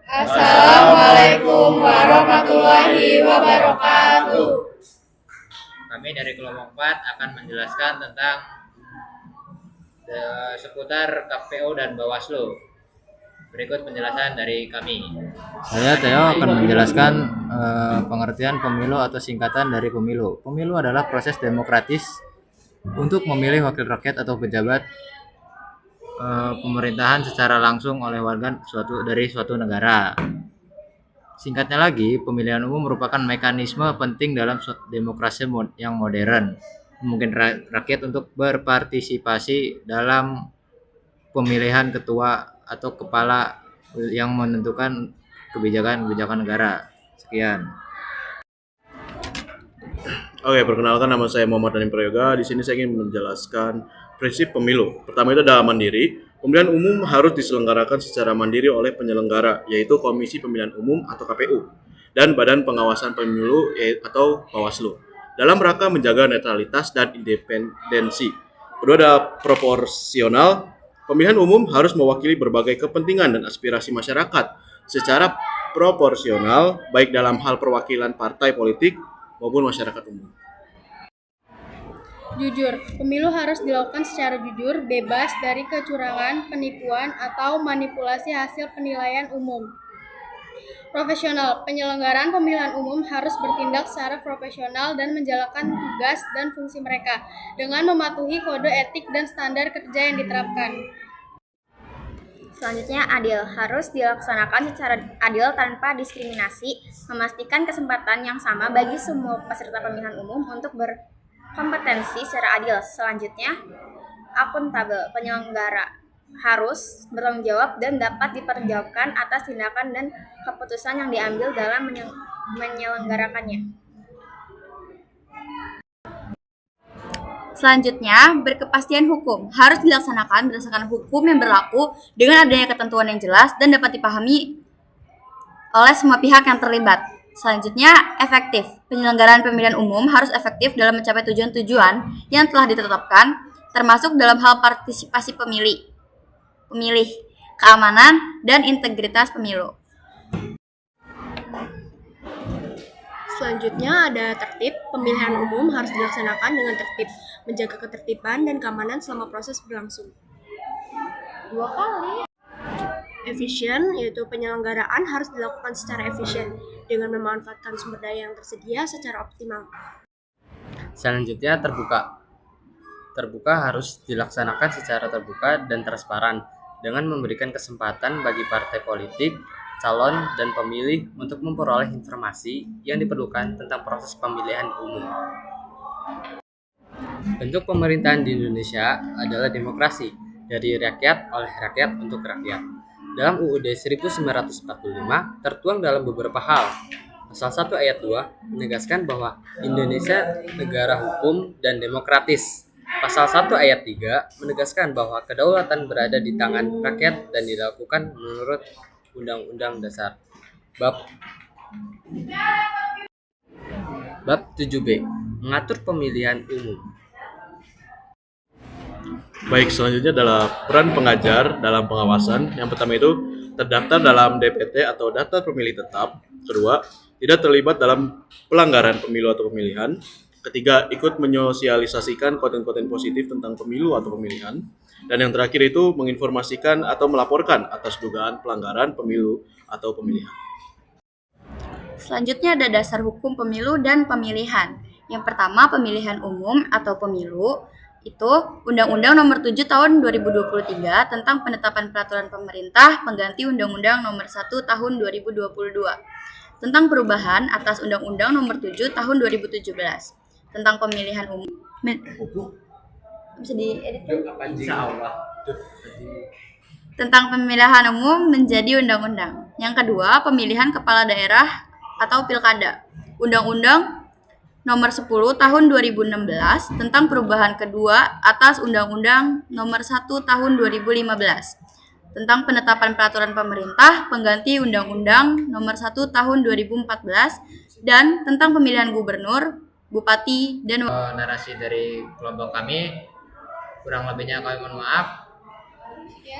Assalamualaikum warahmatullahi wabarakatuh. Kami dari kelompok 4 akan menjelaskan tentang seputar KPU dan Bawaslu. Berikut penjelasan dari kami. Saya Theo akan menjelaskan pengertian pemilu atau singkatan dari pemilu. Pemilu adalah proses demokratis untuk memilih wakil rakyat atau pejabat pemerintahan secara langsung oleh warga dari suatu negara. Singkatnya lagi, pemilihan umum merupakan mekanisme penting dalam demokrasi yang modern, memungkinkan rakyat untuk berpartisipasi dalam pemilihan ketua atau kepala yang menentukan kebijakan negara. Sekian. Oke, perkenalkan, nama saya Muhammad Dhanim Prayoga. Di sini saya ingin menjelaskan prinsip pemilu. Pertama itu adalah mandiri. Pemilihan umum harus diselenggarakan secara mandiri oleh penyelenggara, yaitu Komisi Pemilihan Umum atau KPU, dan Badan Pengawasan Pemilu atau Bawaslu, dalam rangka menjaga netralitas dan independensi. Kedua adalah proporsional. Pemilihan umum harus mewakili berbagai kepentingan dan aspirasi masyarakat secara proporsional, baik dalam hal perwakilan partai politik maupun masyarakat umum. Jujur, pemilu harus dilakukan secara jujur, bebas dari kecurangan, penipuan, atau manipulasi hasil penilaian umum. Profesional, penyelenggaraan pemilihan umum harus bertindak secara profesional dan menjalankan tugas dan fungsi mereka dengan mematuhi kode etik dan standar kerja yang diterapkan. Selanjutnya, adil harus dilaksanakan secara adil tanpa diskriminasi, memastikan kesempatan yang sama bagi semua peserta pemilihan umum untuk berkompetensi secara adil. Selanjutnya, akuntabel, penyelenggara harus bertanggung jawab dan dapat dipertanggungjawabkan atas tindakan dan keputusan yang diambil dalam menyelenggarakannya. Selanjutnya, berkepastian hukum harus dilaksanakan berdasarkan hukum yang berlaku dengan adanya ketentuan yang jelas dan dapat dipahami oleh semua pihak yang terlibat. Selanjutnya, efektif. Penyelenggaraan pemilihan umum harus efektif dalam mencapai tujuan-tujuan yang telah ditetapkan, termasuk dalam hal partisipasi pemilih, keamanan, dan integritas pemilu. Selanjutnya ada tertib. Pemilihan umum harus dilaksanakan dengan tertib, menjaga ketertiban dan keamanan selama proses berlangsung. 2 kali. Efisien, yaitu penyelenggaraan harus dilakukan secara efisien dengan memanfaatkan sumber daya yang tersedia secara optimal. Selanjutnya, terbuka. Terbuka harus dilaksanakan secara terbuka dan transparan dengan memberikan kesempatan bagi partai politik, calon, dan pemilih untuk memperoleh informasi yang diperlukan tentang proses pemilihan umum. Bentuk pemerintahan di Indonesia adalah demokrasi, dari rakyat, oleh rakyat, untuk rakyat. Dalam UUD 1945 tertuang dalam beberapa hal. Pasal 1 ayat 2 menegaskan bahwa Indonesia negara hukum dan demokratis. Pasal 1 ayat 3 menegaskan bahwa kedaulatan berada di tangan rakyat dan dilakukan menurut Undang-Undang Dasar. Bab 7B mengatur pemilihan umum. Baik, selanjutnya adalah peran pengajar dalam pengawasan. Yang pertama itu terdaftar dalam DPT atau daftar pemilih tetap. Kedua, tidak terlibat dalam pelanggaran pemilu atau pemilihan. Ketiga, ikut menyosialisasikan konten-konten positif tentang pemilu atau pemilihan. Dan yang terakhir itu menginformasikan atau melaporkan atas dugaan pelanggaran pemilu atau pemilihan. Selanjutnya ada dasar hukum pemilu dan pemilihan. Yang pertama, pemilihan umum atau pemilu. Itu Undang-Undang Nomor 7 Tahun 2023 tentang penetapan peraturan pemerintah pengganti Undang-Undang Nomor 1 Tahun 2022 tentang perubahan atas Undang-Undang Nomor 7 Tahun 2017 tentang pemilihan umum. Bisa diedit? Tentang pemilihan umum menjadi undang-undang. Yang kedua, pemilihan kepala daerah atau pilkada. Undang-Undang Nomor 10 Tahun 2016 tentang perubahan kedua atas Undang-Undang Nomor 1 Tahun 2015 tentang penetapan peraturan pemerintah pengganti Undang-Undang Nomor 1 Tahun 2014 dan tentang pemilihan gubernur, bupati, dan Narasi dari kelompok kami, kurang lebihnya kami mohon maaf.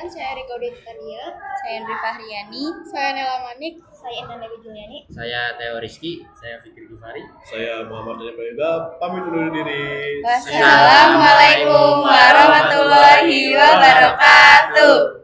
Sampaikan, saya Rika Udin Tania. Saya Indri Fahriani. Saya Nela Manik. Saya Intan Dewi Juliani. Saya Theo Rizky. Saya Fikri Gifari. Saya Muhammad Dani Prayoga, pamit undur diri. Wassalamualaikum warahmatullahi wabarakatuh.